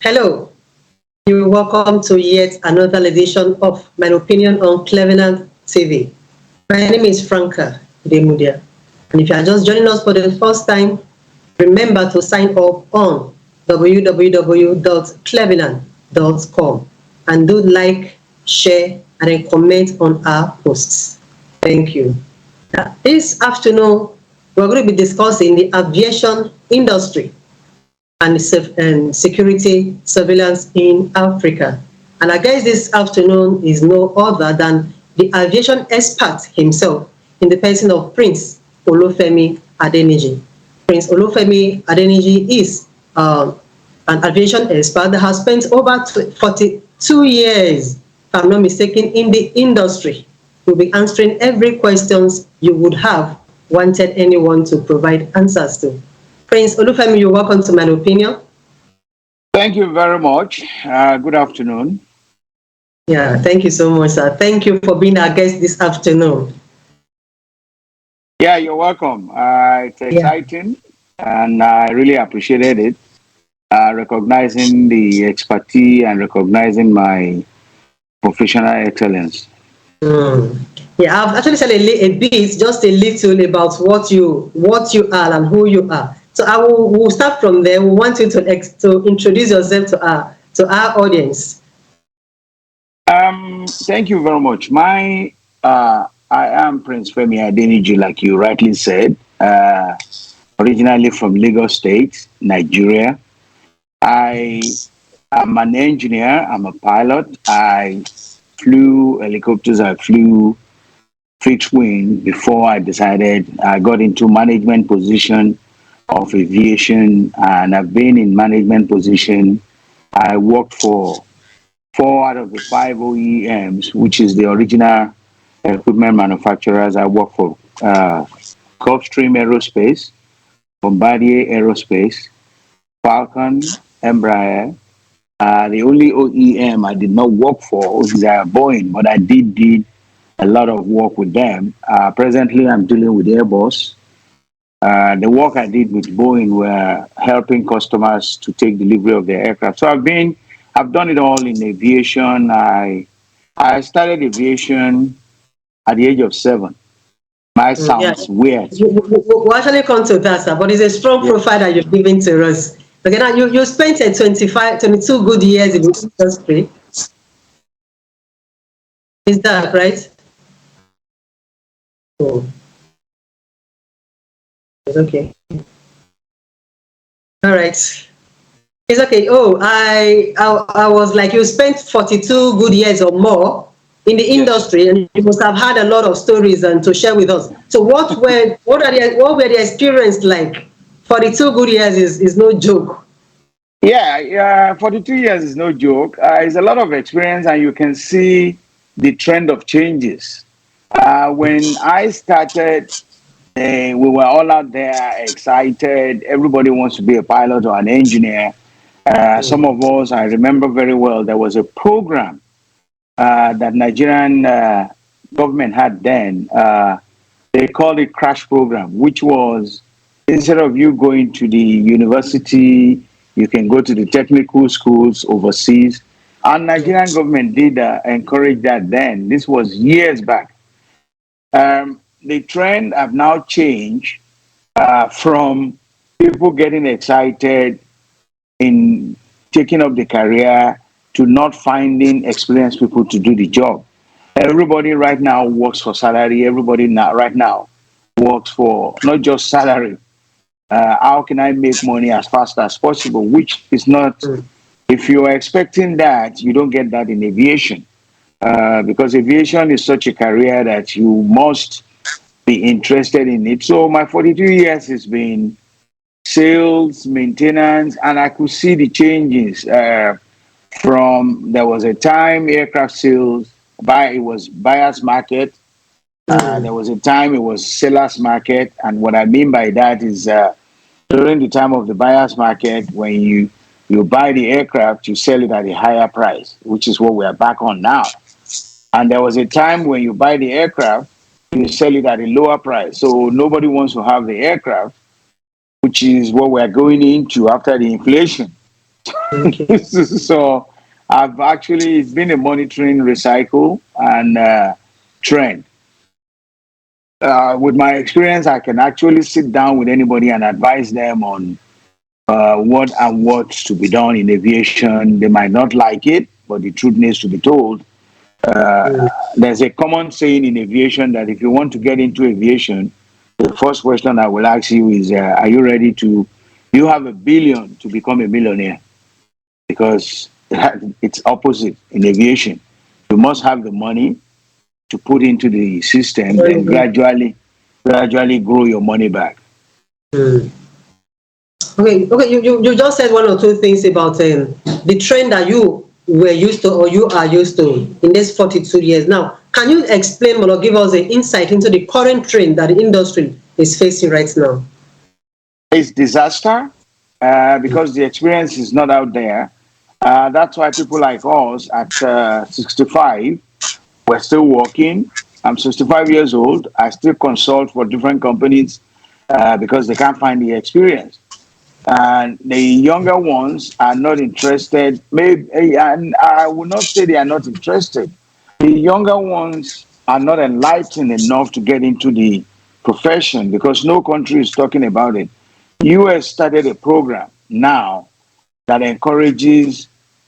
Hello, you're welcome to yet another edition of My Opinion on Clevenard TV. My name is Franca Demudia, and if you are just joining us for the first time, remember to sign up on www.clevenard.com and do like, share, and then comment on our posts. Thank you. This afternoon, we're going to be discussing the aviation industry and security surveillance in Africa. And our guest this afternoon is no other than the aviation expert himself in the person of Prince OLUFEMI ADENIJI. Prince OLUFEMI ADENIJI is an aviation expert that has spent over 42 years, if I'm not mistaken, in the industry. He'll be answering every questions you would have wanted anyone to provide answers to. Prince OLUFEMI, you're welcome to My Opinion. Thank you very much. Good afternoon. Yeah, thank you so much, sir. Thank you for being our guest this afternoon. Yeah, you're welcome. It's exciting, and I really appreciated it. Recognizing the expertise and recognizing my professional excellence. Yeah, I've actually said a bit, just a little about what you are and who you are. So we'll start from there. We want you to introduce yourself to our audience. Thank you very much. I am Prince Femi Adeniji, like you rightly said, originally from Lagos State, Nigeria. I am an engineer. I'm a pilot. I flew helicopters. I flew fixed wing before I decided I got into management position of aviation, and I've been in management position. I worked for 4 out of the 5 OEMs, which is the original equipment manufacturers. I worked for Gulfstream Aerospace, Bombardier Aerospace, Falcon, Embraer. The only OEM I did not work for was Boeing, but I did a lot of work with them. Presently, I'm dealing with Airbus. The work I did with Boeing were helping customers to take delivery of their aircraft. So I've done it all in aviation. I started aviation at the age of 7. My sounds weird. We'll actually come to that, sir, but it's a strong profile that you've given to us. Okay, now you spent 22 good years in the industry. Is that right? Oh. It's okay. All right. It's okay. Oh, I was like, you spent 42 good years or more in the industry, and you must have had a lot of stories and to share with us. So what were the experience like? 42 good years is no joke. Yeah, 42 years is no joke. It's a lot of experience, and you can see the trend of changes. When I started, we were all out there excited. Everybody wants to be a pilot or an engineer. Some of us, I remember very well, there was a program that Nigerian government had then. They called it crash program, which was instead of you going to the university, you can go to the technical schools overseas. And Nigerian government did encourage that then. This was years back. The trend have now changed from people getting excited in taking up the career to not finding experienced people to do the job. Everybody right now works for salary. Everybody right now works for not just salary. How can I make money as fast as possible? Which is not, if you are expecting that, you don't get that in aviation. Because aviation is such a career that you must be interested in it. So my 42 years has been sales, maintenance, and I could see the changes from there was a time aircraft sales, it was buyer's market. There was a time it was seller's market. And what I mean by that is during the time of the buyer's market, when you buy the aircraft, you sell it at a higher price, which is what we are back on now. And there was a time when you buy the aircraft, you sell it at a lower price. So nobody wants to have the aircraft, which is what we're going into after the inflation. Okay. So it's been a monitoring recycle and trend. With my experience, I can actually sit down with anybody and advise them on what and what's to be done in aviation. They might not like it, but the truth needs to be told. Mm. There's a common saying in aviation that if you want to get into aviation, the first question I will ask you is, are you ready to, you have a billion to become a millionaire? Because it's opposite in aviation. You must have the money to put into the system, then Mm. gradually grow your money back. Okay, you just said one or two things about the trend that you were used to or you are used to in these 42 years. Now, can you explain or give us an insight into the current trend that the industry is facing right now? It's disaster because the experience is not out there. That's why people like us at 65, we're still working. I'm 65 years old. I still consult for different companies because they can't find the experience. And the younger ones are not interested. Maybe, and I will not say they are not interested. The younger ones are not enlightened enough to get into the profession because no country is talking about it. US started a program now that encourages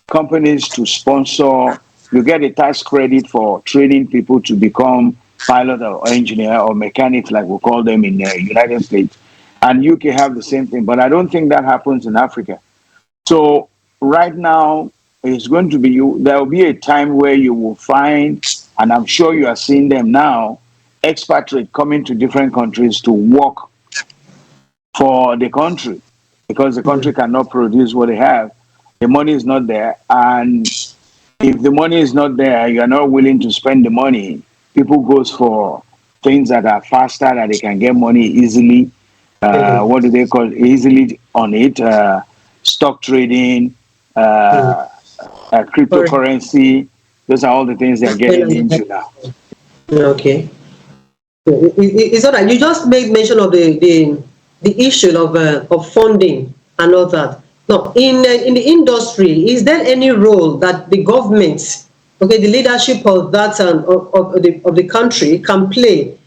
companies to sponsor. You get a tax credit for training people to become pilot or engineer or mechanics, like we call them in the United States. And UK have the same thing, but I don't think that happens in Africa. So right now, it's going to be you. There will be a time where you will find, and I'm sure you are seeing them now, expatriates coming to different countries to work for the country because the country Mm. cannot produce what they have. The money is not there. And if the money is not there, you're not willing to spend the money. People goes for things that are faster, that they can get money easily. Really? What do they call it? Easily on it? Stock trading, Mm. Sorry. cryptocurrency. Those are all the things they're getting into now. Okay. It's all right. You just made mention of the issue of funding and all that. Now, in the industry, is there any role that the government, okay, the leadership of that of the country can play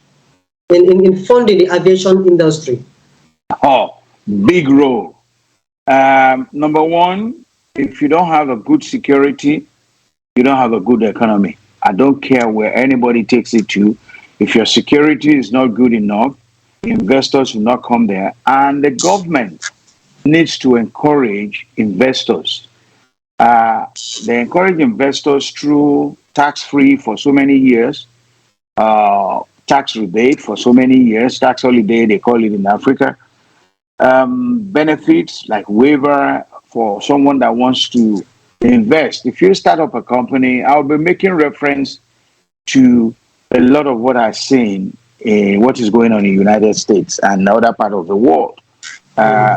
in funding the aviation industry? Oh, big role. Number one, if you don't have a good security, you don't have a good economy. I don't care where anybody takes it to. If your security is not good enough, investors will not come there. And the government needs to encourage investors. They encourage investors through tax free for so many years, tax rebate for so many years, tax holiday, they call it in Africa, benefits like waiver for someone that wants to invest. If you start up a company, I'll be making reference to a lot of what I've seen in what is going on in the United States and other part of the world.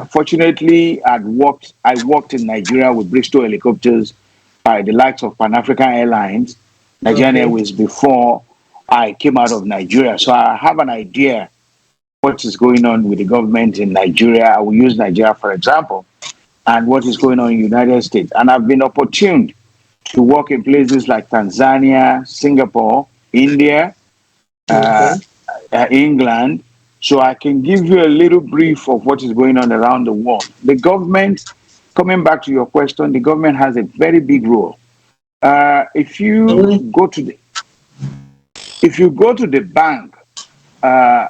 Fortunately, I worked in Nigeria with Bristol helicopters by the likes of Pan African Airlines, Nigerian Okay. Airways before I came out of Nigeria. So I have an idea what is going on with the government in Nigeria. I will use Nigeria for example, and what is going on in the United States. And I've been opportuned to work in places like Tanzania, Singapore, India, uh, Okay. England. So I can give you a little brief of what is going on around the world. The government, coming back to your question, the government has a very big role. If you Mhm. go to the bank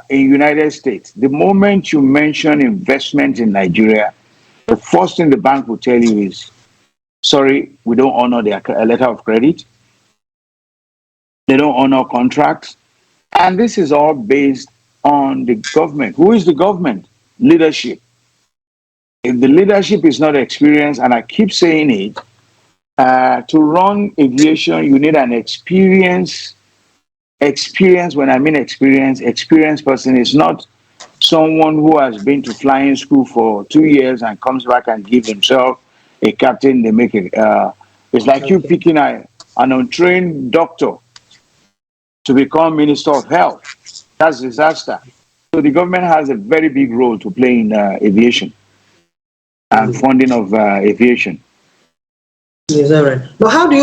in United States, the moment you mention investment in Nigeria, the first thing the bank will tell you is, sorry, we don't honor their letter of credit. They don't honor contracts. And this is all based on the government. Who is the government? Leadership. If the leadership is not experienced, and I keep saying it, to run aviation, you need an experience. When I mean experienced person is not someone who has been to flying school for 2 years and comes back and gives himself a captain. They make it. It's like you Okay. picking an untrained doctor to become minister of health. That's disaster. So the government has a very big role to play in aviation and Mm. funding of aviation. Yes, all right. But how do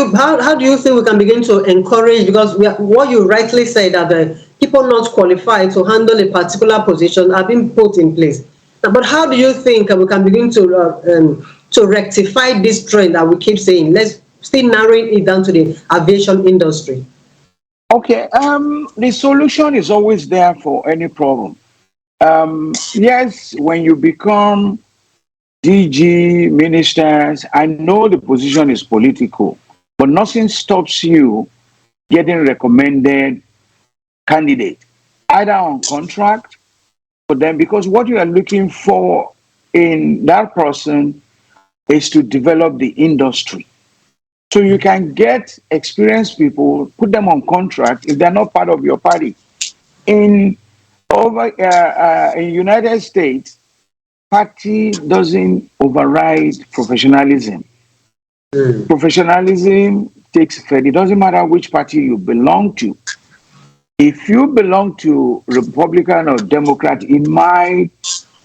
you think we can begin to encourage, because what you rightly said, that the people not qualified to handle a particular position are being put in place. But how do you think we can begin to rectify this trend that we keep saying? Let's still narrowing it down to the aviation industry. Okay, the solution is always there for any problem. Yes, when you become DG, ministers, I know the position is political, but nothing stops you getting recommended candidate, either on contract, but then because what you are looking for in that person is to develop the industry. So you can get experienced people, put them on contract if they're not part of your party. In in United States, party doesn't override professionalism. Mm. Professionalism takes effect. It doesn't matter which party you belong to. If you belong to Republican or Democrat, it might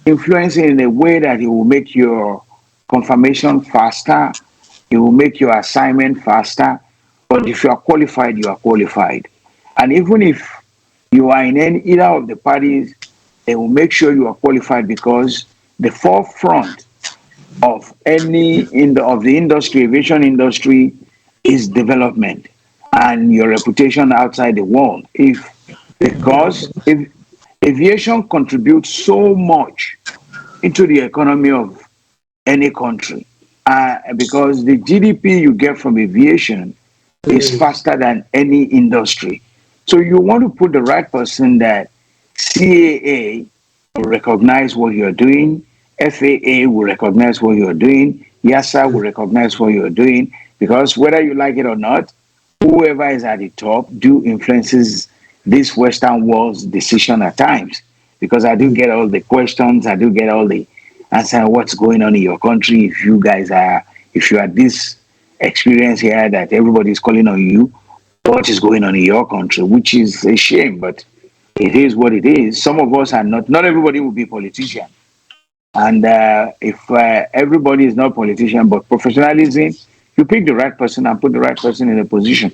influence in a way that it will make your confirmation faster, it will make your assignment faster. But if you are qualified, you are qualified. And even if you are in either of the parties, they will make sure you are qualified, because the forefront of of the industry, aviation industry, is development and your reputation outside the world. If aviation contributes so much into the economy of any country, because the GDP you get from aviation is Mm. faster than any industry. So you want to put the right person that CAA will recognize what you're doing, FAA will recognize what you're doing, YASA will recognize what you're doing, because whether you like it or not, whoever is at the top do influences this Western world's decision at times. Because I do get all the questions, I do get all the answer what's going on in your country. If you are this experience here that everybody is calling on you, what is going on in your country, which is a shame, but it is what it is. Some of us are not everybody will be politician. And if everybody is not politician, but professionalism, you pick the right person and put the right person in a position.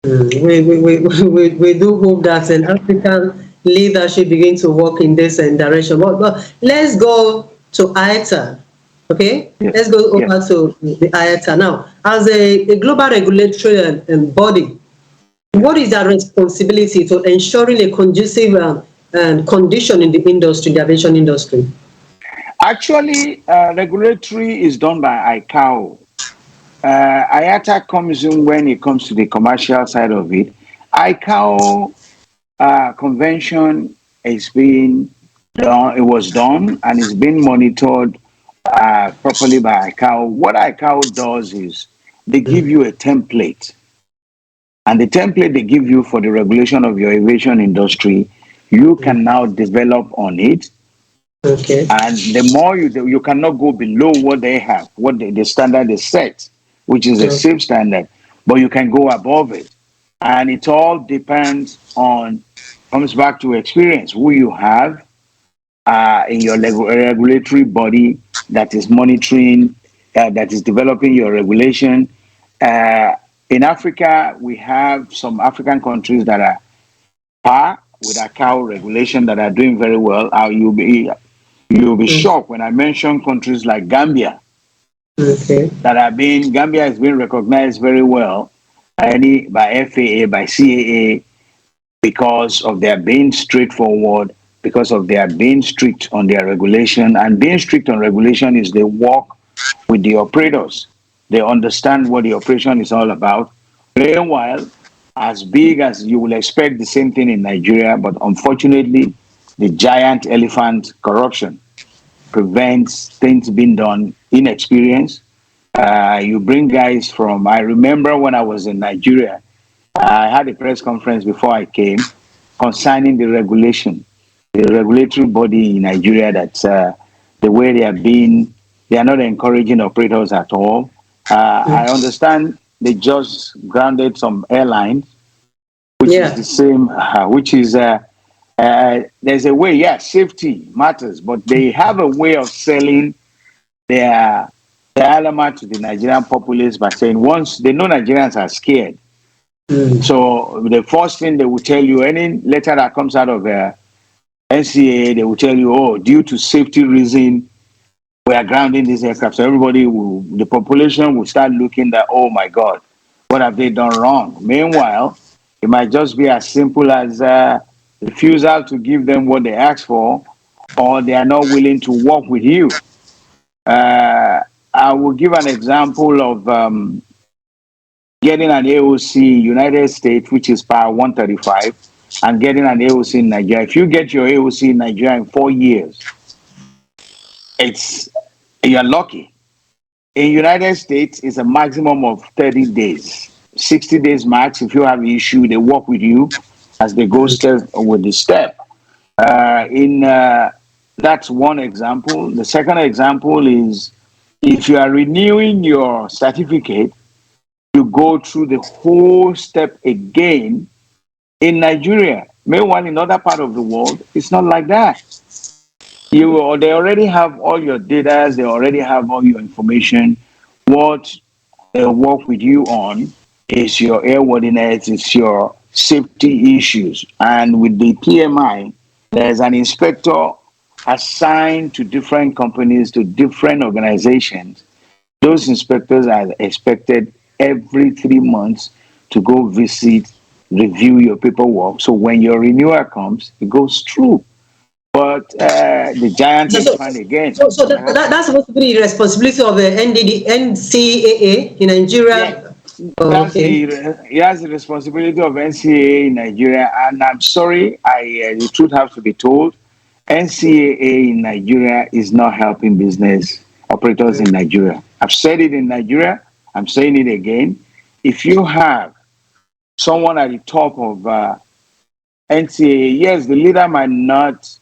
Mm. We do hope that an African leadership begin to work in this direction. But let's go to IATA. Okay, Yes, let's go over yes. to the IATA now. As a global regulatory body, Yes. what is our responsibility to ensuring a conducive condition in the industry, the aviation industry? Actually, regulatory is done by ICAO. IATA comes in when it comes to the commercial side of it. ICAO convention is being done, it was done and is being monitored properly by ICAO. What ICAO does is they give you a template, and the template they give you for the regulation of your aviation industry, you can now develop on it. Okay. And the more you do, you cannot go below what they have, what the standard is set, which is a Okay. safe standard, but you can go above it. And it all depends on, comes back to experience, who you have in your regulatory body that is monitoring, that is developing your regulation. Uh, in Africa, we have some African countries that are par with our cow regulation that are doing very well. You'll be Mm. shocked when I mention countries like Gambia Okay. Gambia has been recognized very well by FAA, by CAA, because of their being straightforward, because of their being strict on their regulation. And being strict on regulation is they work with the operators. They understand what the operation is all about. Meanwhile, as big as you will expect the same thing in Nigeria, but unfortunately, the giant elephant corruption prevents things being done inexperienced. You bring guys from, I remember when I was in Nigeria, I had a press conference before I came concerning the regulation, the regulatory body in Nigeria, that the way they are not encouraging operators at all. I understand they just grounded some airlines, which is Yeah. the same, there's a way, yeah, safety matters, but they have a way of selling their dilemma to the Nigerian populace by saying once they know Nigerians are scared, so the first thing they will tell you, any letter that comes out of NCAA, they will tell you, oh, due to safety reason, we are grounding these aircraft. So everybody will, the population will start looking that, oh my God, what have they done wrong? Meanwhile, it might just be as simple as refusal to give them what they asked for, or they are not willing to work with you. I will give an example of getting an AOC United States, which is Power 135, and getting an AOC in Nigeria. If you get your AOC in Nigeria in 4 years, you're lucky. In United States, it's a maximum of 30 days, 60 days max. If you have an issue, they work with you as they go step with the step. That's one example. The second example is if you are renewing your certificate, you go through the whole step again in Nigeria. Meanwhile, in other part of the world, it's not like that. They already have all your data, they already have all your information. What they work with you on is your airworthiness, it's your safety issues. And with the PMI, there's an inspector assigned to different companies, to different organizations. Those inspectors are expected every 3 months to go visit, review your paperwork. So when your renewal comes, it goes through. But the giant So, is so, found again. so that's supposed to be the responsibility of the NCAA in Yeah, Nigeria. Oh, okay. he has the responsibility of NCAA in Nigeria, and I'm sorry, the truth has to be told. NCAA in Nigeria is not helping business operators in Nigeria. I've said it in Nigeria. I'm saying it again. If you have someone at the top of NCAA, yes, the leader might not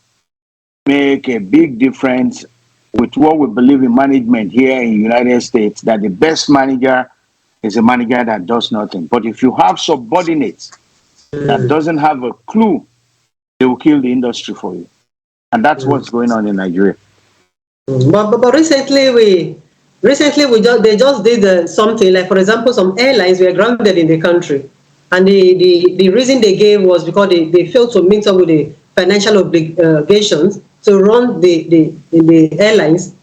make a big difference with what we believe in management here in the United States, that the best manager is a manager that does nothing. But if you have subordinates that doesn't have a clue, they will kill the industry for you. And that's what's going on in Nigeria. But recently they just did something like, for example, some airlines were grounded in the country, and the reason they gave was because they failed to meet up with the financial obligations to run the airlines.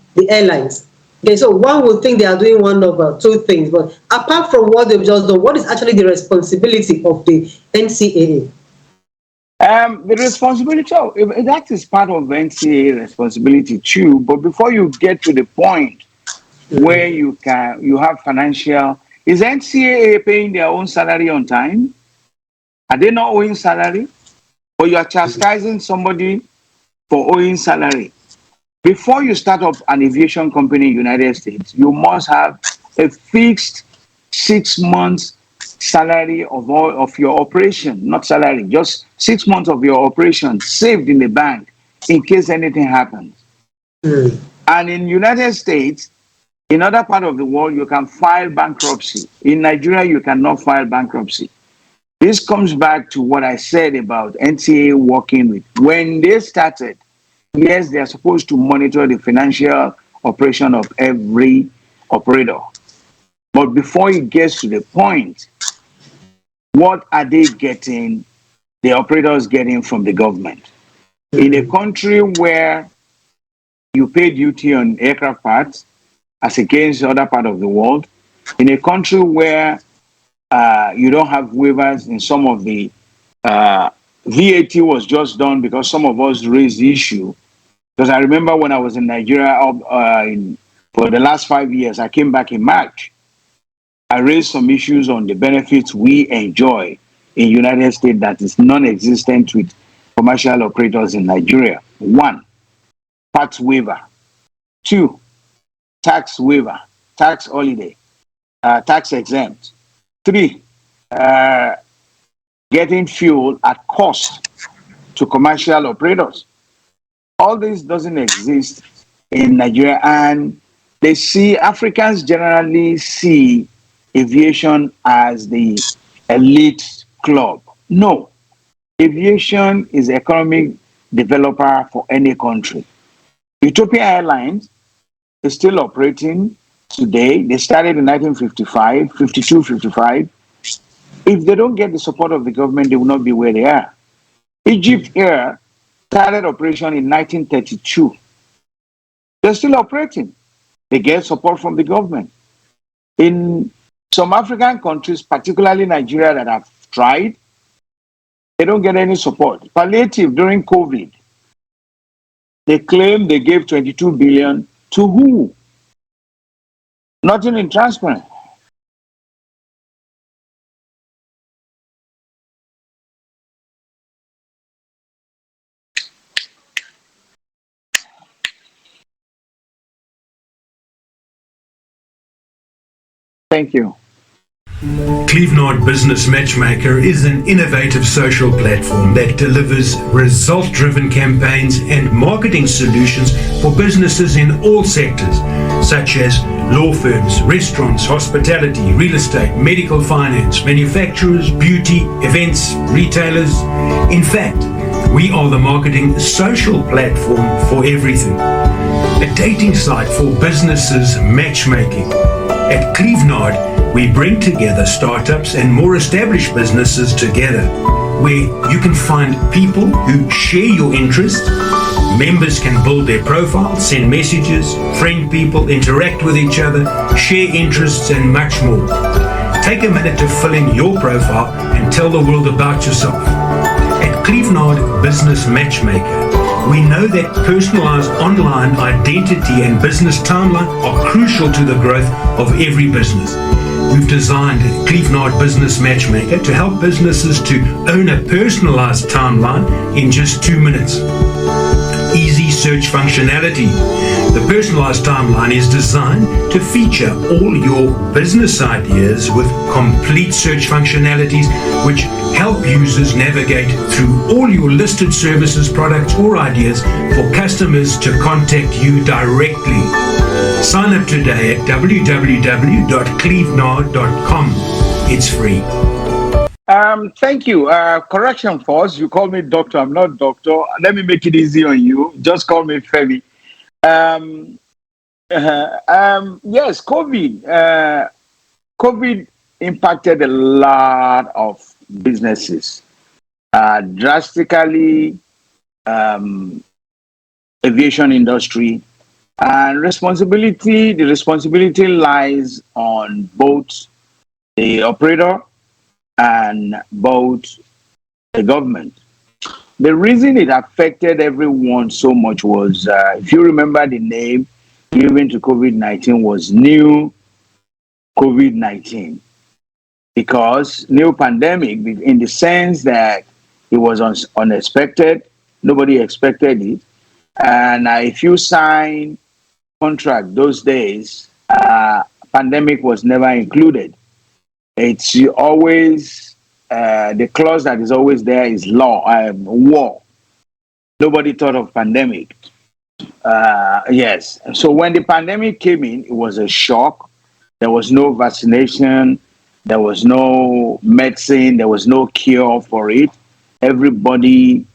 Okay, so one would think they are doing one of two things, but apart from what they've just done, what is actually the responsibility of the NCAA? The responsibility of that is part of NCAA responsibility too. But before you get to the point where you have financial, is NCAA paying their own salary on time? Are they not owing salary? Or you are chastising somebody for owing salary? Before you start up an aviation company in the United States, you must have a fixed 6 months salary of all of your operation, not salary, just 6 months of your operation saved in the bank in case anything happens. And in United States, in other part of the world, you can file bankruptcy. In Nigeria, you cannot file bankruptcy. This comes back to what I said about NCAA working with. When they started, yes, they are supposed to monitor the financial operation of every operator. But before it gets to the point, what are they getting, the operators getting from the government? In a country where you pay duty on aircraft parts as against other part of the world, in a country where you don't have waivers in some of the VAT was just done because some of us raised the issue. Because I remember when I was in Nigeria for the last 5 years, I came back in March. I raised some issues on the benefits we enjoy in United States that is non-existent with commercial operators in Nigeria. 1, tax waiver. 2, tax waiver, tax holiday, tax exempt. 3, getting fuel at cost to commercial operators. All this doesn't exist in Nigeria, and they see Africans generally see aviation as the elite club. No, aviation is economic developer for any country. Ethiopian Airlines is still operating. today, they started in 1955, 52, 55. If they don't get the support of the government, they will not be where they are. Egypt Air started operation in 1932. They're still operating. They get support from the government. In some African countries, particularly Nigeria, that have tried, they don't get any support. Palliative during COVID, they claim they gave 22 billion to who? Nothing in transparent. Thank you. Clevenard Business Matchmaker is an innovative social platform that delivers result-driven campaigns and marketing solutions for businesses in all sectors, such as law firms, restaurants, hospitality, real estate, medical finance, manufacturers, beauty, events, retailers. In fact, we are the marketing social platform for everything. A dating site for businesses matchmaking. At Clevenard, we bring together startups and more established businesses together, where you can find people who share your interests. Members can build their profiles, send messages, friend people, interact with each other, share interests, and much more. Take a minute to fill in your profile and tell the world about yourself. At Clevenard Business Matchmaker, we know that personalized online identity and business timeline are crucial to the growth of every business. We've designed Clevenard Business Matchmaker to help businesses to own a personalized timeline in just 2 minutes. Easy search functionality. The personalized timeline is designed to feature all your business ideas with complete search functionalities, which help users navigate through all your listed services, products, or ideas for customers to contact you directly. Sign up today at www.clevenard.com. It's free. Thank you. Correction first. You call me doctor. I'm not doctor. Let me make it easy on you. Just call me Femi. Yes, COVID. COVID impacted a lot of businesses drastically. Aviation industry, and the responsibility lies on both the operator and both the government. The reason it affected everyone so much was, if you remember, the name given to COVID-19 was new COVID-19, because new pandemic, in the sense that it was unexpected, nobody expected it. And if you sign contract those days, pandemic was never included. It's always the clause that is always there is war. Nobody thought of pandemic. Yes. So when the pandemic came in, it was a shock. There was no vaccination. There was no medicine. There was no cure for it. Everybody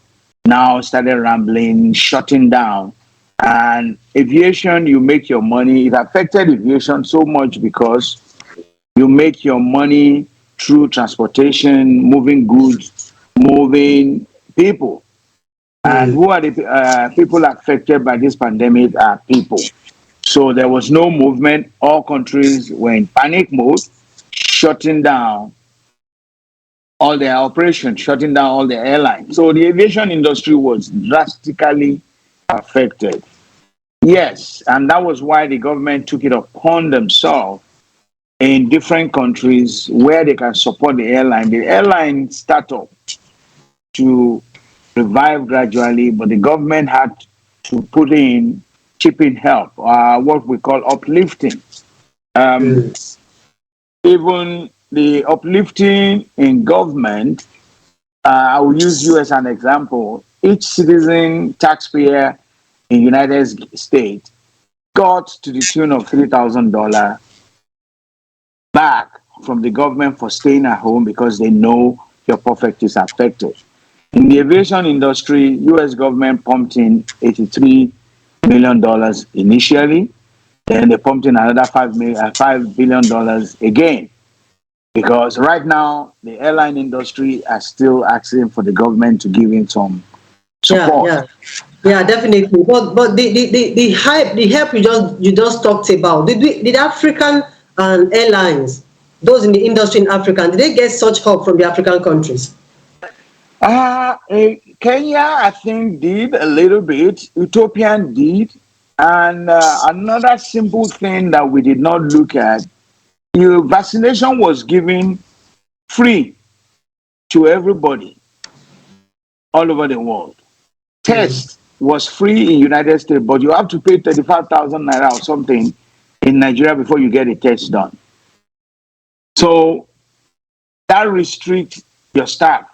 now started rambling, shutting down. And aviation, you make your money. It affected aviation so much because you make your money through transportation, moving goods, moving people. And who are the people affected by this pandemic are people. So there was no movement. All countries were in panic mode, shutting down all their operations, shutting down all the airlines. So the aviation industry was drastically affected. Yes, and that was why the government took it upon themselves in different countries where they can support the airline startup to revive gradually, but the government had to put in chipping help, what we call uplifting. Even the uplifting in government, I will use you as an example. Each citizen taxpayer in the United States got to the tune of $3,000 back from the government for staying at home because they know your profit is affected. In the aviation industry, U.S. government pumped in $83 million initially. Then they pumped in another $5 billion again. Because right now, the airline industry are still asking for the government to give in some Yeah, support. yeah, yeah, definitely. But the help you just talked about, did African airlines, those in the industry in Africa, did they get such help from the African countries? Kenya, I think, did a little bit. Ethiopian did. And another simple thing that we did not look at, vaccination was given free to everybody all over the world. Test was free in United States, but you have to pay 35,000 naira or something in Nigeria before you get a test done. So that restricts your staff,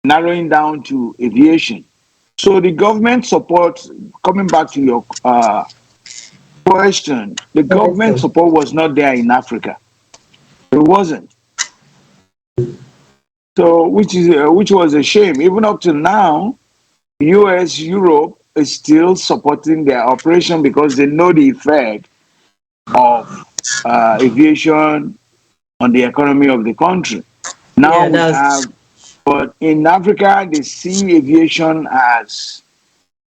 narrowing down to aviation. So the government support, coming back to your question, the government Okay. support was not there in Africa. It wasn't. So which was a shame. Even up to now, US, Europe is still supporting their operation because they know the effect of aviation on the economy of the country. Now Yeah, we that's have, but in Africa, they see aviation as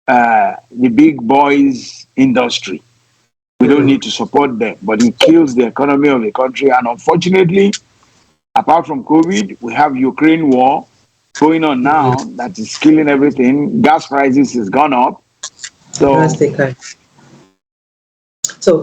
the big boys industry. We don't need to support them, but it kills the economy of the country. And unfortunately, apart from COVID, we have Ukraine war going on now that is killing everything. Gas prices has gone up. So drastic. So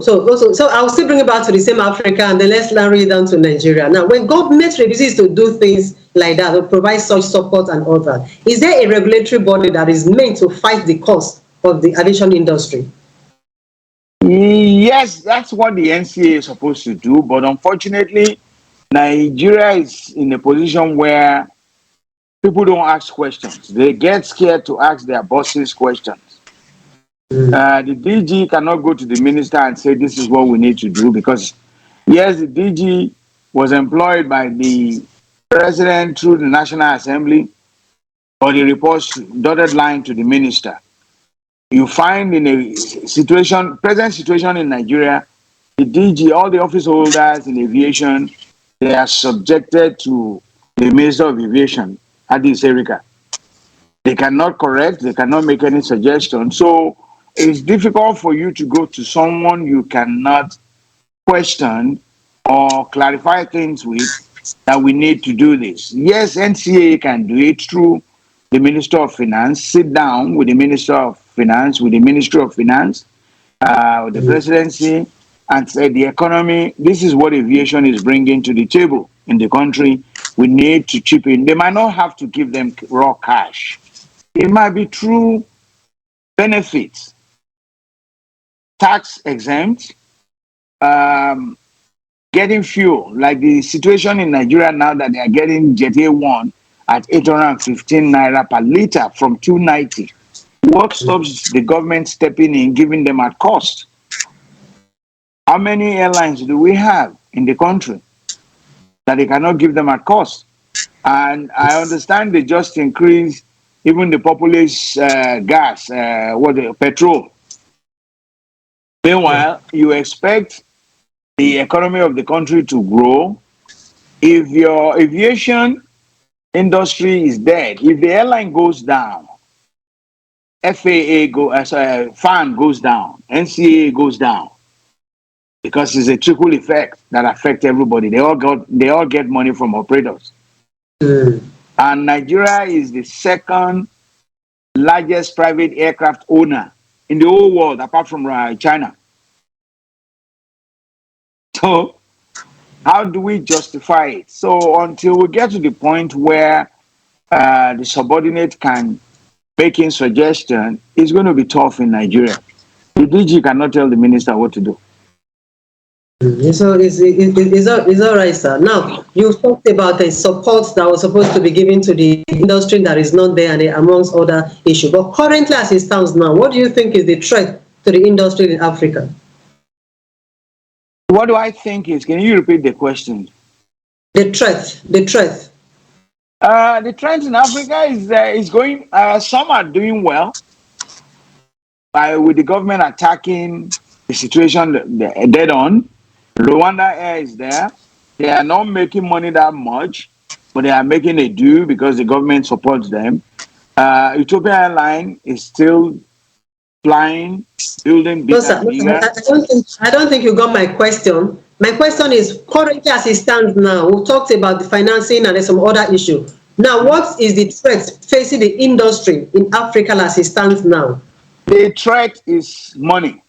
I'll still bring it back to the same Africa, and then let's narrow it down to Nigeria. Now, when government refuses to do things like that, or provide such support and all that, is there a regulatory body that is meant to fight the cost of the aviation industry? yes, that's what the NCA is supposed to do. But unfortunately, Nigeria is in a position where people don't ask questions. They get scared to ask their bosses questions. The DG cannot go to the minister and say, this is what we need to do, because yes, the DG was employed by the president through the National Assembly, but he reports dotted line to the minister. You find in a present situation in Nigeria, the DG, all the office holders in aviation, they are subjected to the Minister of Aviation, Addis Erika. They cannot correct, they cannot make any suggestion. So it's difficult for you to go to someone you cannot question or clarify things with, that we need to do this. Yes, NCA can do it through the Minister of Finance, sit down with the Minister of Finance, with the Ministry of Finance, with the presidency, and say the economy, this is what aviation is bringing to the table in the country. We need to chip in. They might not have to give them raw cash. It might be through benefits, tax exempt, getting fuel, like the situation in Nigeria now that they are getting Jet A1 at 815 naira per liter from 290. What stops the government stepping in, giving them at cost? How many airlines do we have in the country that they cannot give them at cost? And I understand they just increased even the populace gas, petrol. Meanwhile, you expect the economy of the country to grow. If your aviation industry is dead, if the airline goes down, FAN goes down, NCA goes down, because it's a trickle effect that affects everybody. They all get money from operators. And Nigeria is the second largest private aircraft owner in the whole world, apart from China. So how do we justify it? So until we get to the point where the subordinate can make in suggestion, it's going to be tough in Nigeria. The DG cannot tell the minister what to do. So it's all right, sir. Now, you talked about the support that was supposed to be given to the industry that is not there, and amongst other issues. But currently, as it stands now, what do you think is the threat to the industry in Africa? What do I think is? Can you repeat the question? The threat. The trend in Africa is going. Some are doing well with the government attacking the situation dead on. Rwanda Air is there. They are not making money that much, but they are making a do because the government supports them. Ethiopian Airline is still flying, building No, bigger sir. and No, sir. bigger. I don't think you got my question. My question is currently as it stands now. We talked about the financing and there's some other issue. Now, what is the threat facing the industry in Africa as it stands now? The threat is money,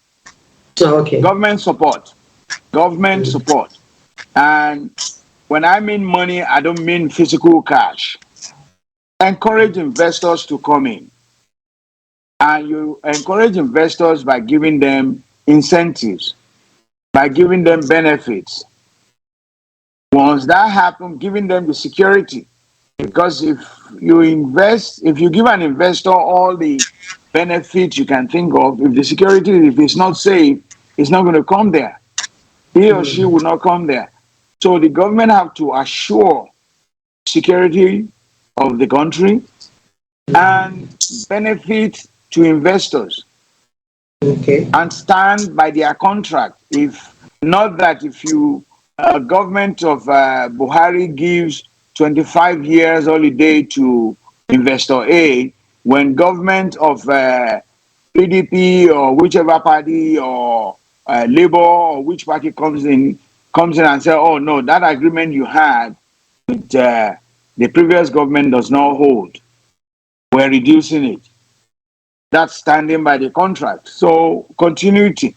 Oh, okay. government support, government support. And when I mean money, I don't mean physical cash. Encourage investors to come in. And you encourage investors by giving them incentives, by giving them benefits. Once that happens, giving them the security. Because if you invest, if you give an investor all the benefits you can think of, if the security, if it's not safe, it's not going to come there. He or she will not come there. So the government have to assure security of the country and benefit to investors. Okay. And stand by their contract. If not that, if you government of Buhari gives 25 years holiday to investor A, when government of PDP or whichever party or Labour or which party comes in and say, oh no, that agreement you had with the previous government does not hold. We're reducing it. That's standing by the contract. So continuity.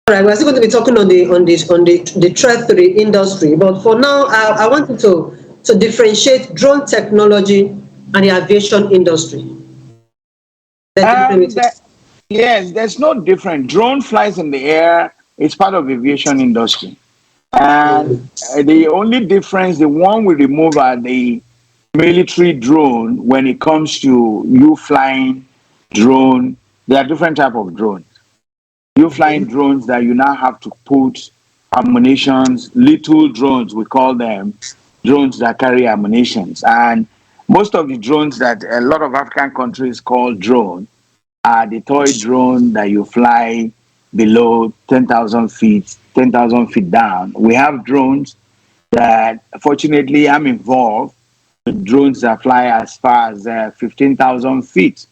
All right, we're still going to be talking on the threat to the industry, but for now, I want you to differentiate drone technology and the aviation industry. Yes, there's no different. Drone flies in the air. It's part of aviation industry. And the only difference, the one we remove are the military drone. When it comes to you flying drone, there are different type of drones. You flying drones that you now have to put ammunitions, little drones, we call them, drones that carry ammunitions. And most of the drones that a lot of African countries call drone are the toy drone that you fly below 10,000 feet, 10,000 feet down. We have drones that, fortunately, I'm involved with drones that fly as far as 15,000 feet,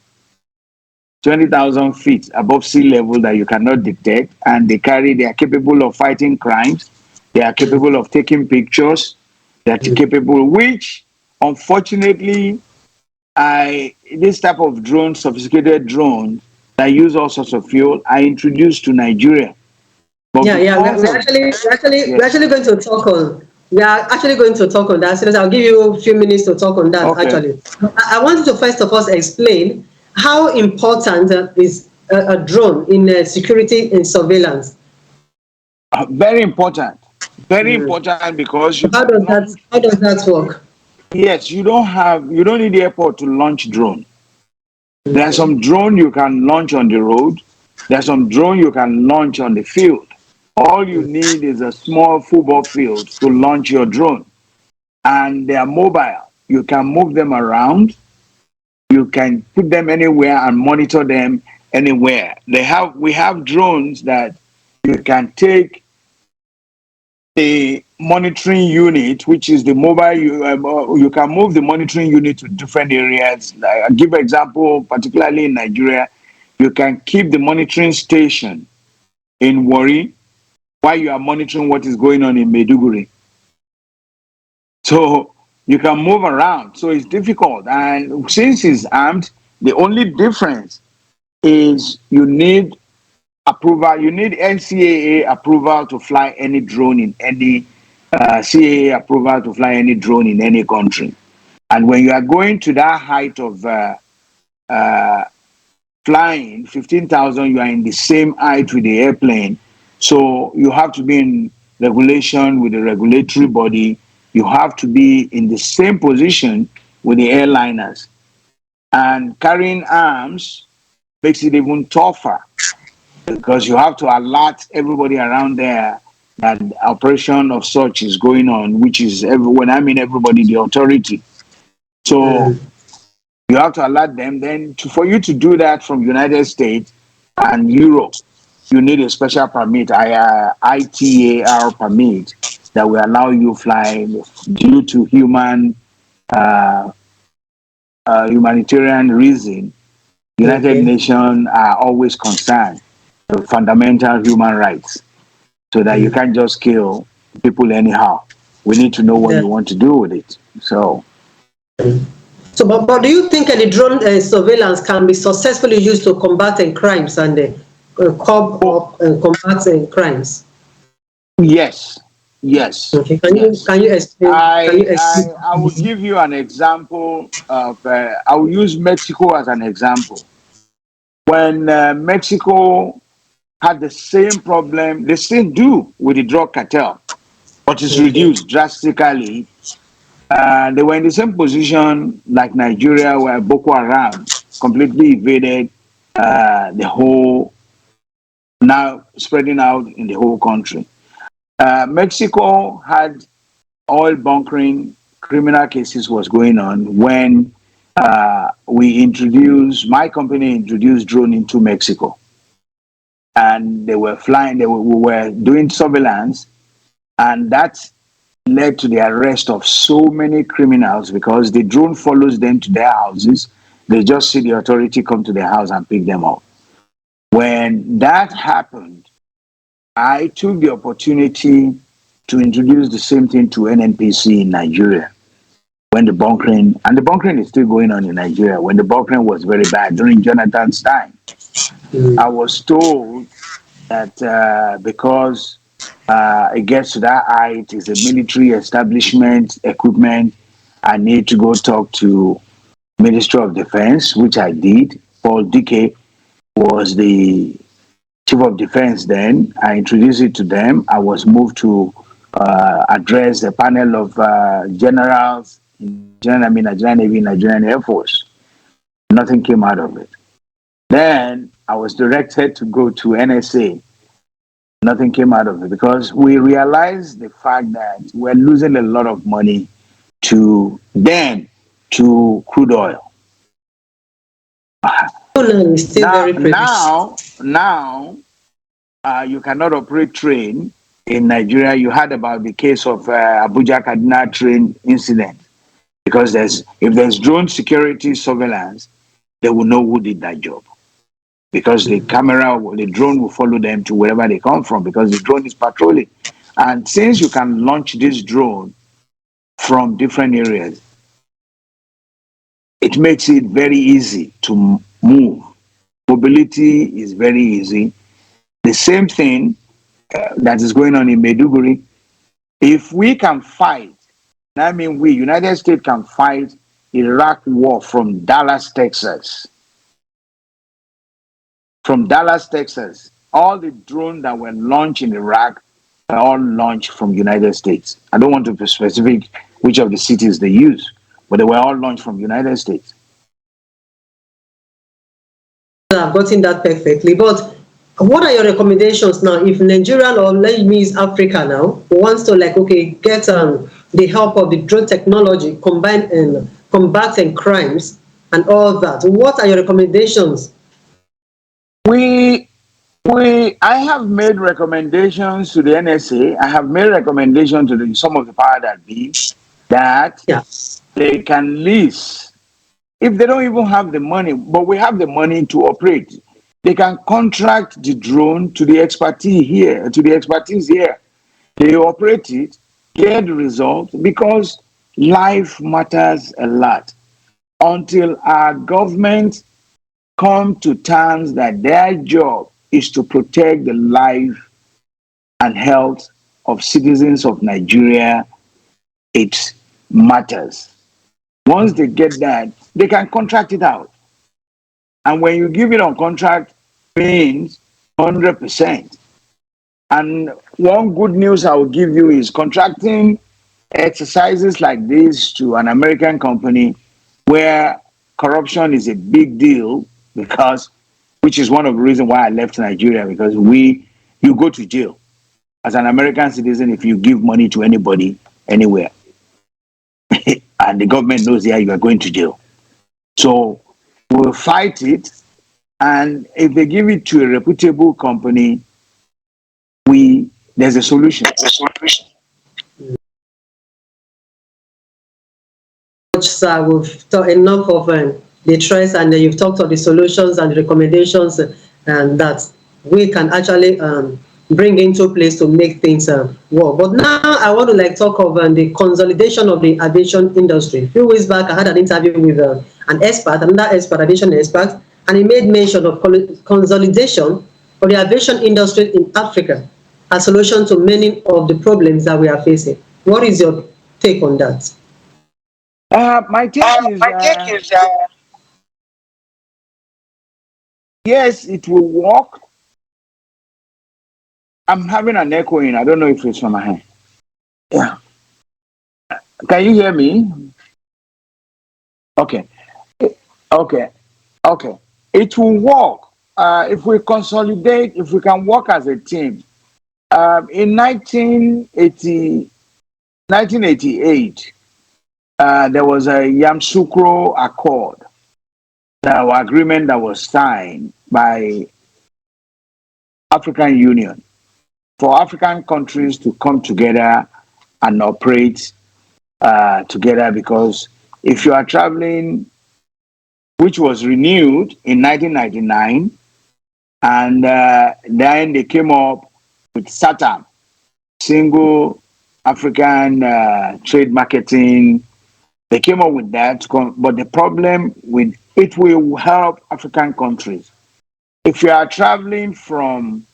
20,000 feet above sea level that you cannot detect. And they are capable of fighting crimes. They are capable of taking pictures. They are capable, which, unfortunately, this type of drone, sophisticated drones that use all sorts of fuel, are introduced to Nigeria. But We're actually going to talk on. We are actually going to talk on that. So I'll give you a few minutes to talk on that. Okay. Actually, I want you to first of all explain how important is a drone in security and surveillance. Very important. Very important because how does that work? Yes, you don't need the airport to launch drone. There are some drone you can launch on the road. There's some drone you can launch on the field. All you need is a small football field to launch your drone. And they are mobile. You can move them around. You can put them anywhere and monitor them anywhere. We have drones that you can take the monitoring unit, which is the mobile, you can move the monitoring unit to different areas. I'll give an example, particularly in Nigeria, you can keep the monitoring station in Warri while you are monitoring what is going on in Maiduguri. So you can move around. So it's difficult. And since it's armed, the only difference is you need approval. You need NCAA approval to fly any drone in any CAA approval to fly any drone in any country. And when you are going to that height of flying 15,000, you are in the same height with the airplane. So you have to be in regulation with the regulatory body. You have to be in the same position with the airliners. And carrying arms makes it even tougher because you have to alert everybody around there that operation of such is going on, which is, when I mean everybody, the authority. So you have to alert them. Then for you to do that from United States, and Europe, you need a special permit, ITAR permit, that will allow you fly due to humanitarian reason. United Nations are always concerned with fundamental human rights, so that you can't just kill people anyhow. We need to know what you want to do with it. So, but do you think any drone surveillance can be successfully used to combat crimes and combat crimes? Yes. Okay. Can you explain? I will give you an example of. I will use Mexico as an example. When Mexico had the same problem, they still do with the drug cartel, but it's reduced drastically. They were in the same position like Nigeria, where Boko Haram completely invaded the whole, now spreading out in the whole country. Mexico had oil bunkering criminal cases was going on when my company introduced drone into Mexico. And they were flying, we were doing surveillance, and that led to the arrest of so many criminals because the drone follows them to their houses. They just see the authority come to their house and pick them up. When that happened, I took the opportunity to introduce the same thing to NNPC in Nigeria. When the bunkering is still going on in Nigeria, when the bunkering was very bad during Jonathan's time, I was told that because it gets to that height, it's a military establishment, equipment, I need to go talk to Ministry of Defense, which I did. Paul Dike was the Chief of Defense then. I introduced it to them. I was moved to address a panel of generals in Nigerian Navy, Nigerian Air Force. Nothing came out of it. Then I was directed to go to NSA. Nothing came out of it because we realized the fact that we're losing a lot of money to crude oil. Now, you cannot operate train in Nigeria. You heard about the case of Abuja Kaduna train incident, because if there's drone security surveillance, they will know who did that job, because the drone will follow them to wherever they come from, because the drone is patrolling. And since you can launch this drone from different areas, it makes it very easy to move. Mobility is very easy. The same thing that is going on in Maiduguri. If we can fight, I mean United States can fight Iraq war from Dallas, Texas. From Dallas, Texas, all the drones that were launched in Iraq are all launched from United States. I don't want to be specific which of the cities they use, but they were all launched from United States. I've gotten that perfectly. But what are your recommendations now if Nigeria, or let me use Africa now, wants to get the help of the drone technology combined in combating crimes and all that? What are your recommendations? I have made recommendations to the NSA. I have made recommendations to some of the power that be that they can lease. If they don't even have the money, but we have the money to operate, they can contract the drone to the expertise here. They operate it, get the result, because life matters a lot. Until our government come to terms that their job is to protect the life and health of citizens of Nigeria, it matters. Once they get that, they can contract it out. And when you give it on contract, means 100%. And one good news I will give you is contracting exercises like this to an American company where corruption is a big deal, which is one of the reasons why I left Nigeria, because you go to jail as an American citizen if you give money to anybody anywhere. And the government knows you are going to jail. So we'll fight it. And if they give it to a reputable company, there's a solution. Sir, we've talked enough of the threats, and you've talked of the solutions and the recommendations and that we can actually bring into place to make things work. But now I want to talk of the consolidation of the aviation industry. A few weeks back, I had an interview with an expert, another expert, aviation expert, and he made mention of consolidation of the aviation industry in Africa as a solution to many of the problems that we are facing. What is your take on that? My take is, yes, it will work. I'm having an echoing. I don't know if it's from my hand. Yeah. Can you hear me? Okay. Okay. Okay. It will work if we consolidate, if we can work as a team. In 1988, there was a Yamoussoukro Accord, the agreement that was signed by African Union for African countries to come together and operate together, because if you are traveling, which was renewed in 1999, and then they came up with SATAM, Single African Trade Marketing. They came up with that, but the problem with it will help African countries. If you are traveling from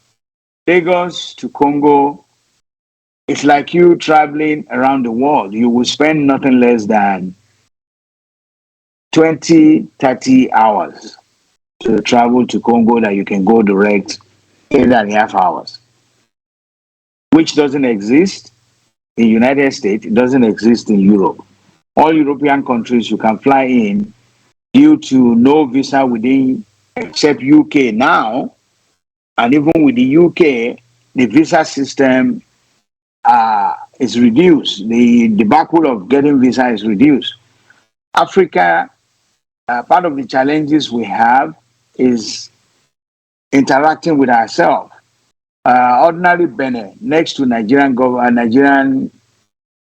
Lagos to Congo, it's like you traveling around the world. You will spend nothing less than 20, 30 hours to travel to Congo that you can go direct 8.5 hours, which doesn't exist in the United States. It doesn't exist in Europe. All European countries you can fly in due to no visa within, except UK now. And even with the UK, the visa system is reduced. The debacle of getting visa is reduced. Africa, part of the challenges we have is interacting with ourselves. Ordinary Benin, next to Nigerian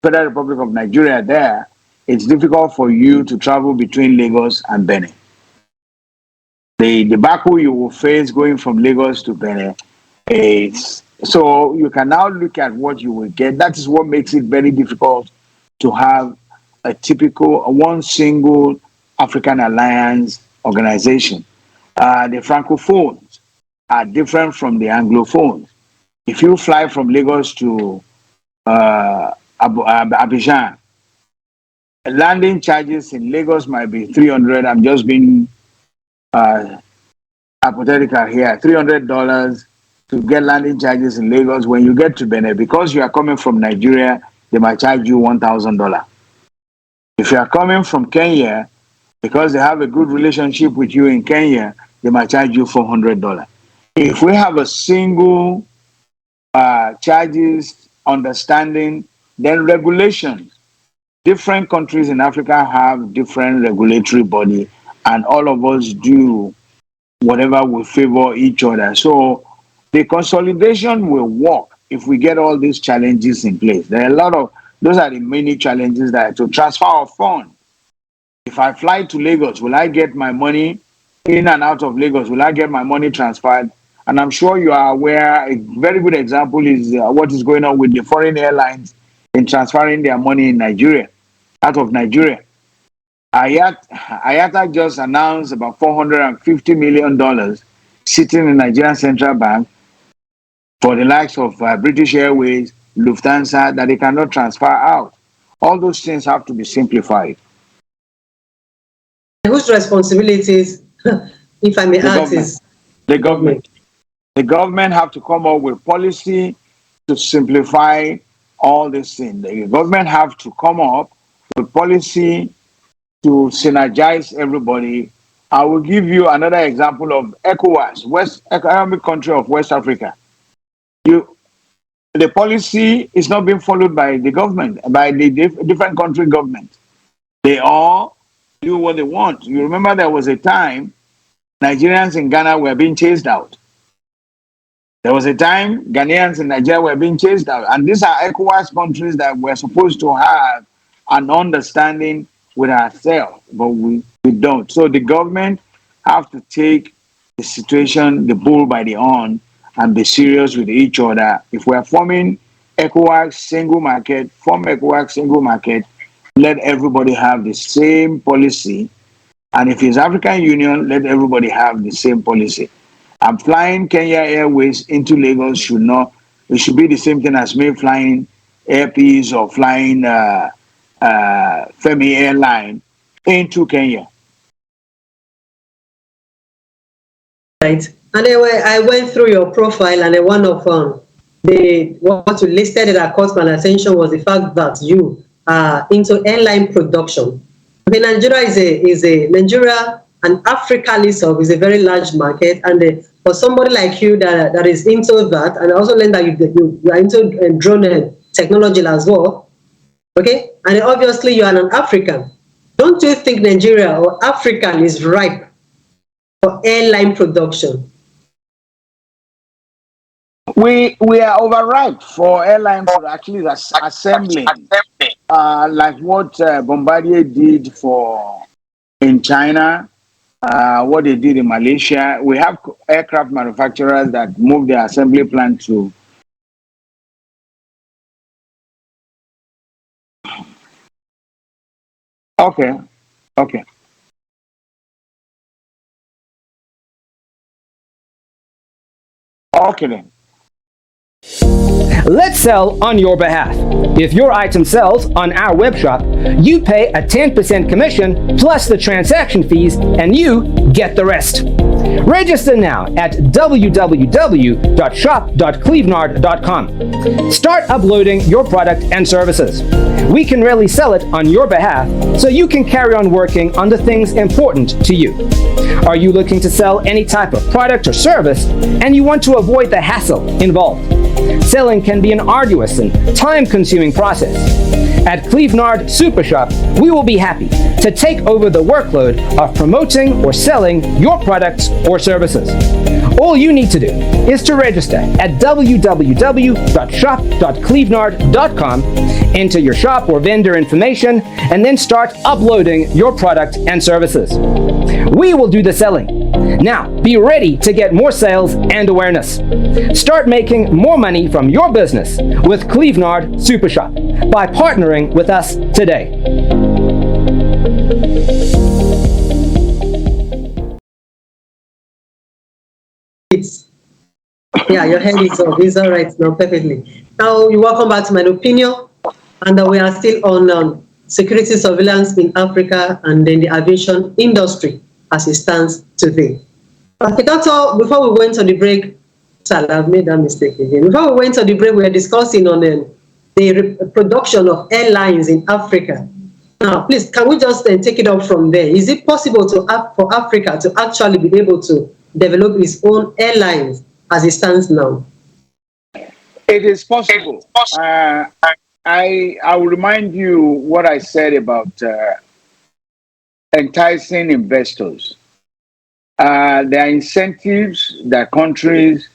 Federal Republic of Nigeria, there, it's difficult for you to travel between Lagos and Benin. The debacle you will face going from Lagos to Benin is, so you can now look at what you will get. That is what makes it very difficult to have a typical one single African alliance organization. The Francophones are different from the Anglophones. If you fly from Lagos to Abidjan, landing charges in Lagos might be 300. I'm just being hypothetical here. $300 to get landing charges in Lagos. When you get to Benin, because you are coming from Nigeria, they might charge you $1,000. If you are coming from Kenya, because they have a good relationship with you in Kenya, they might charge you $400. If we have a single charges understanding, then regulations. Different countries in Africa have different regulatory body, and all of us do whatever will favor each other. So the consolidation will work if we get all these challenges in place. There are a lot of, those are the many challenges that to transfer of funds. If I fly to Lagos, will I get my money in and out of Lagos? Will I get my money transferred? And I'm sure you are aware, a very good example is what is going on with the foreign airlines in transferring their money in Nigeria, out of Nigeria. IATA just announced about $450 million sitting in Nigerian Central Bank for the likes of British Airways, Lufthansa, that they cannot transfer out. All those things have to be simplified. Whose responsibilities, if I may ask, is the government. The government have to come up with policy to simplify all these things. The government have to come up with policy to synergize everybody. I will give you another example of ECOWAS, West Economic Country of West Africa. The policy is not being followed by the government, by the different country governments. They all do what they want. You remember there was a time Nigerians in Ghana were being chased out. There was a time Ghanaians in Nigeria were being chased out. And these are ECOWAS countries that were supposed to have an understanding with ourselves, but we don't. So the government have to take the situation, the bull by the horn, and be serious with each other. If we're forming ECOWAS single market, form ECOWAS single market, let everybody have the same policy. And if it's African Union, let everybody have the same policy. And flying Kenya Airways into Lagos should be the same thing as me flying Air Peace or flying OLUFEMI airline into Kenya. Right. And anyway, I went through your profile, and one of what you listed that caught my attention was the fact that you are into airline production. Okay, Nigeria is Nigeria and Africa itself is a very large market, and for somebody like you that is into that, and I also learned that you are into drone technology as well. Okay, and obviously you are an African. Don't you think Nigeria or Africa is ripe for airline production? We are overripe for airline for actually assembling, like what Bombardier did in China, what they did in Malaysia. We have aircraft manufacturers that move their assembly plant to. Okay. Okay then. Let's sell on your behalf. If your item sells on our web shop, you pay a 10% commission plus the transaction fees, and you get the rest. Register now at www.shop.clevenard.com. Start uploading your product and services. We can really sell it on your behalf so you can carry on working on the things important to you. Are you looking to sell any type of product or service and you want to avoid the hassle involved? Selling can be an arduous and time-consuming process. At Clevenard Super Shop, we will be happy to take over the workload of promoting or selling your products or services. All you need to do is to register at www.shop.clevenard.com, enter your shop or vendor information, and then start uploading your product and services. We will do the selling. Now, be ready to get more sales and awareness. Start making more money from your business with Clevenard Super Shop by partnering with us today. Yeah, your hand is up. It's all right now, perfectly. Now, you're welcome back to my opinion. And we are still on security surveillance in Africa and then the aviation industry as it stands today. Okay, Doctor, before we went on the break, I've made that mistake again. Before we went on the break, we were discussing on the production of airlines in Africa. Now, please, can we just take it up from there? Is it possible for Africa to actually be able to develop its own airlines as it stands now? It is possible. I will remind you what I said about enticing investors. There are incentives that countries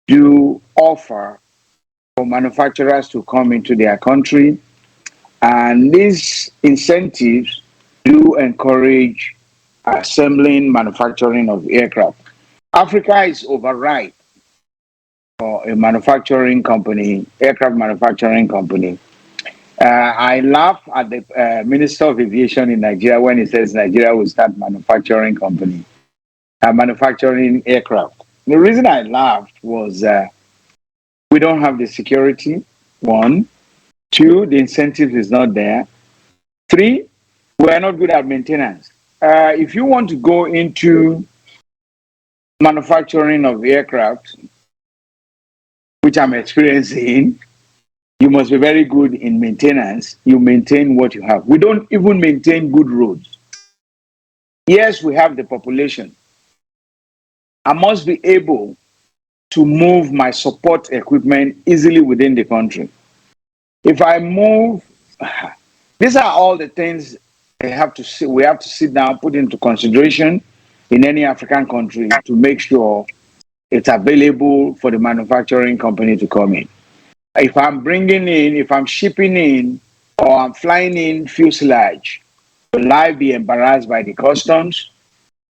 do offer for manufacturers to come into their country, and these incentives do encourage assembling, manufacturing of aircraft. Africa is overripe for a manufacturing company, aircraft manufacturing company. I laugh at the Minister of Aviation in Nigeria when he says Nigeria will start manufacturing aircraft. The reason I laughed was we don't have the security, 1. 2, the incentive is not there. 3, we are not good at maintenance. If you want to go into manufacturing of aircraft, which I'm experiencing, you must be very good in maintenance. You maintain what you have. We don't even maintain good roads. Yes, we have the population. I must be able to move my support equipment easily within the country. If I move, these are all the things we have to sit down, put into consideration. in any African country to make sure it's available for the manufacturing company to come in. If I'm bringing in, if I'm shipping in, or I'm flying in fuselage, will I be embarrassed by the customs?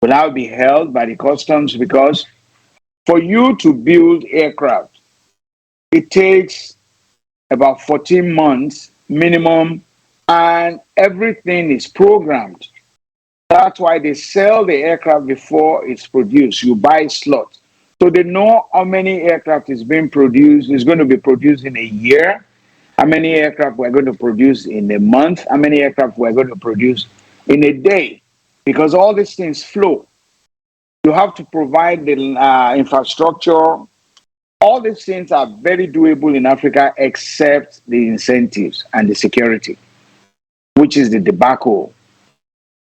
Will I be held by the customs? Because for you to build aircraft, it takes about 14 months minimum, and everything is programmed. That's why they sell the aircraft before it's produced. You buy slots. So they know how many aircraft is being produced, is going to be produced in a year, how many aircraft we're going to produce in a month, how many aircraft we're going to produce in a day, because all these things flow. You have to provide the infrastructure. All these things are very doable in Africa, except the incentives and the security, which is the debacle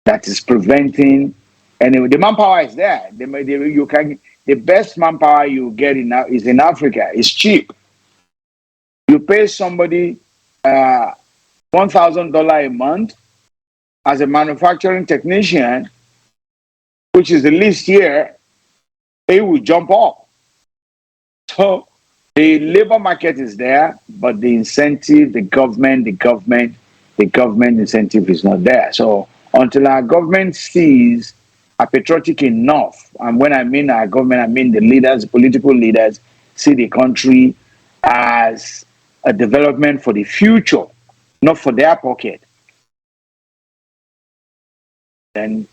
that is preventing. Anyway, the manpower is there. The best manpower you get is in Africa. It's cheap. You pay somebody $1,000 a month as a manufacturing technician, which is the least here, it will jump up. So the labor market is there, but the incentive, the government incentive is not there. So until our government sees are patriotic enough, and when I mean our government, I mean the leaders, political leaders, see the country as a development for the future, not for their pocket, then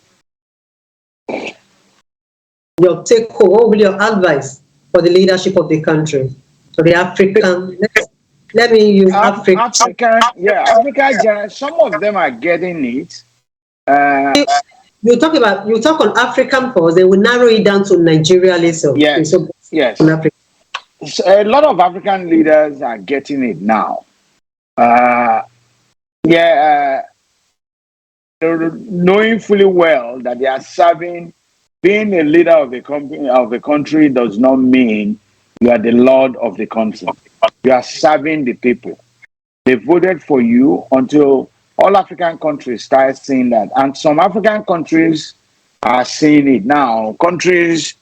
your take home, what will your advice for the leadership of the country? For the African, let me use Africa. Africa, some of them are getting it. You talk on African first, then we narrow it down to Nigeria later. Yes, so, yes. So a lot of African leaders are getting it now. Knowing fully well that they are serving. Being a leader of a country does not mean you are the lord of the country. You are serving the people. They voted for you until all African countries start seeing that. And some African countries are seeing it now. Countries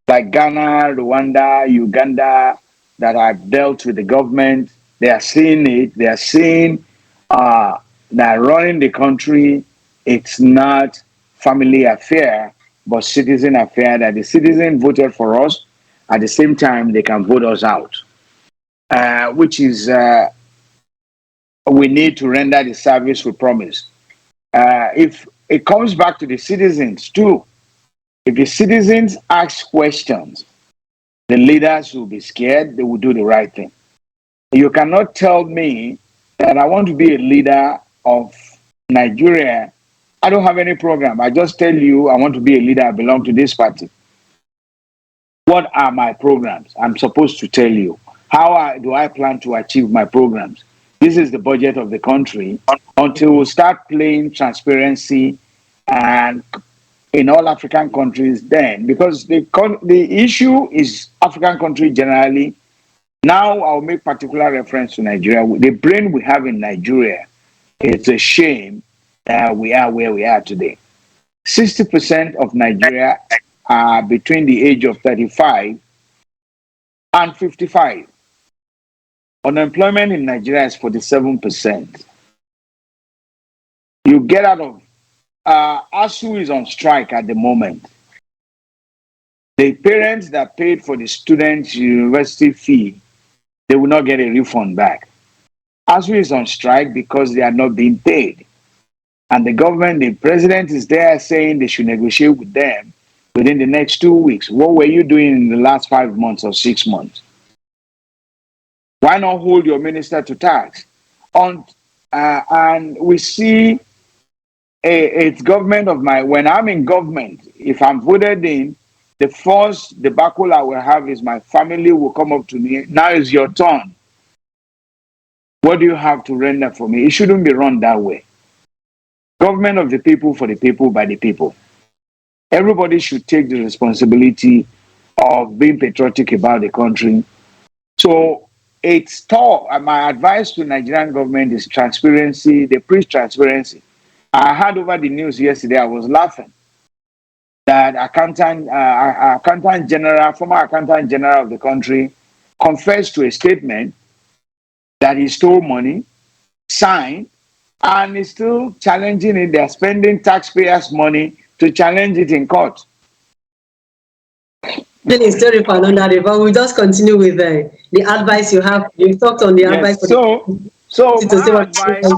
like Ghana, Rwanda, Uganda that have dealt with the government, they are seeing it. They are seeing that running the country, it's not family affair, but citizen affair, that the citizen voted for us. At the same time, they can vote us out, which is we need to render the service we promised. If it comes back to the citizens too, if the citizens ask questions, the leaders will be scared, they will do the right thing. You cannot tell me that I want to be a leader of Nigeria. I don't have any program. I just tell you I want to be a leader, I belong to this party. What are my programs? I'm supposed to tell you. How do I plan to achieve my programs? This is the budget of the country. Until we start playing transparency and in all African countries, then, because the issue is African countries generally. Now I'll make particular reference to Nigeria. The brain we have in Nigeria, it's a shame that we are where we are today. 60% of Nigeria are between the age of 35 and 55. Unemployment in Nigeria is 47%. You get out of ASU is on strike at the moment. The parents that paid for the students' university fee, they will not get a refund back. ASU is on strike because they are not being paid. And the government, the president is there saying they should negotiate with them within the next 2 weeks. What were you doing in the last 5 months or 6 months? Why not hold your minister to task? And we see it's government of my, when I'm in government, if I'm voted in, the first debacle I will have is my family will come up to me. Now is your turn. What do you have to render for me? It shouldn't be run that way. Government of the people, for the people, by the people. Everybody should take the responsibility of being patriotic about the country. So it's tough. My advice to Nigerian government is transparency. They preach transparency. I heard over the news yesterday, I was laughing. that former accountant general of the country, confessed to a statement that he stole money, signed, and is still challenging it. They're spending taxpayers' money to challenge it in court. Then a story for another day, but we'll just continue with the advice you have. You talked on the advice. So my advice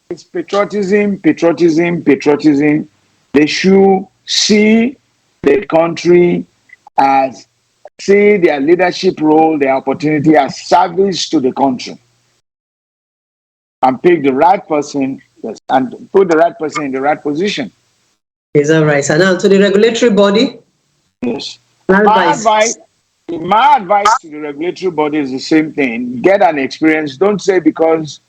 is patriotism. They should see the country as, see their leadership role, their opportunity as service to the country. And pick the right person, and put the right person in the right position. Is that right? So now to the regulatory body. Yes. My advice to the regulatory body is the same thing. Get an experience. Don't say because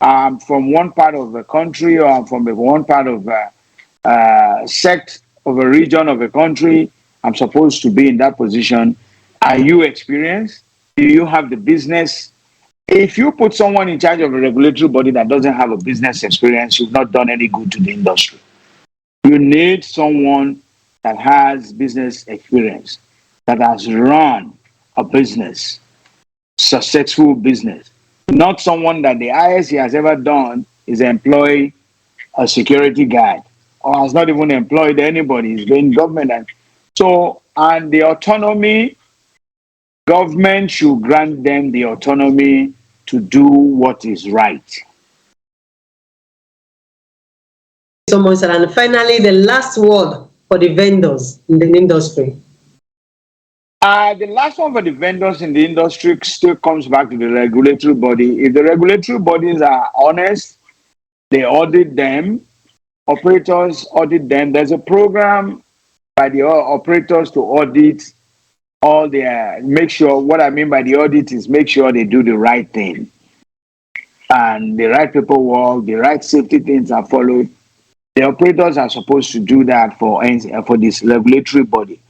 I'm from one part of the country or I'm from one part of a sect of a region of a country, I'm supposed to be in that position. Are you experienced? Do you have the business? If you put someone in charge of a regulatory body that doesn't have a business experience, you've not done any good to the industry. You need someone that has business experience, that has run a business, successful business. Not someone that the highest he has ever done is employ a security guard, or has not even employed anybody. He's been government. And the autonomy, government should grant them the autonomy to do what is right. So much, and finally, the last word for the vendors in the industry. The last one for the vendors in the industry still comes back to the regulatory body. If the regulatory bodies are honest, they audit them, operators audit them. There's a program by the operators to audit all their, make sure, what I mean by the audit is make sure they do the right thing. And the right paperwork, the right safety things are followed. The operators are supposed to do that for this regulatory body.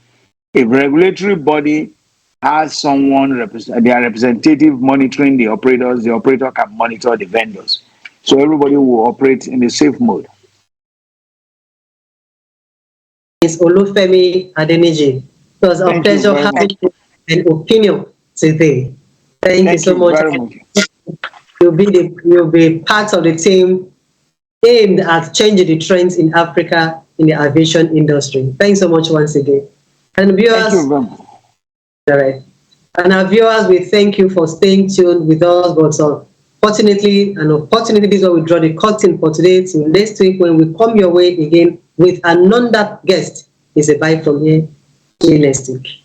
If regulatory body has someone, their representative monitoring the operators, the operator can monitor the vendors. So everybody will operate in a safe mode. It's OLUFEMI ADENIJI. It was a pleasure having an opinion today. Thank you so much. Very much. You'll be part of the team aimed at changing the trends in Africa in the aviation industry. Thanks so much once again. And viewers, all right. And our viewers, we thank you for staying tuned with us. But unfortunately, this is where we draw the curtain for today. Till next week when we come your way again with another guest. It's a bye from here. See you next week.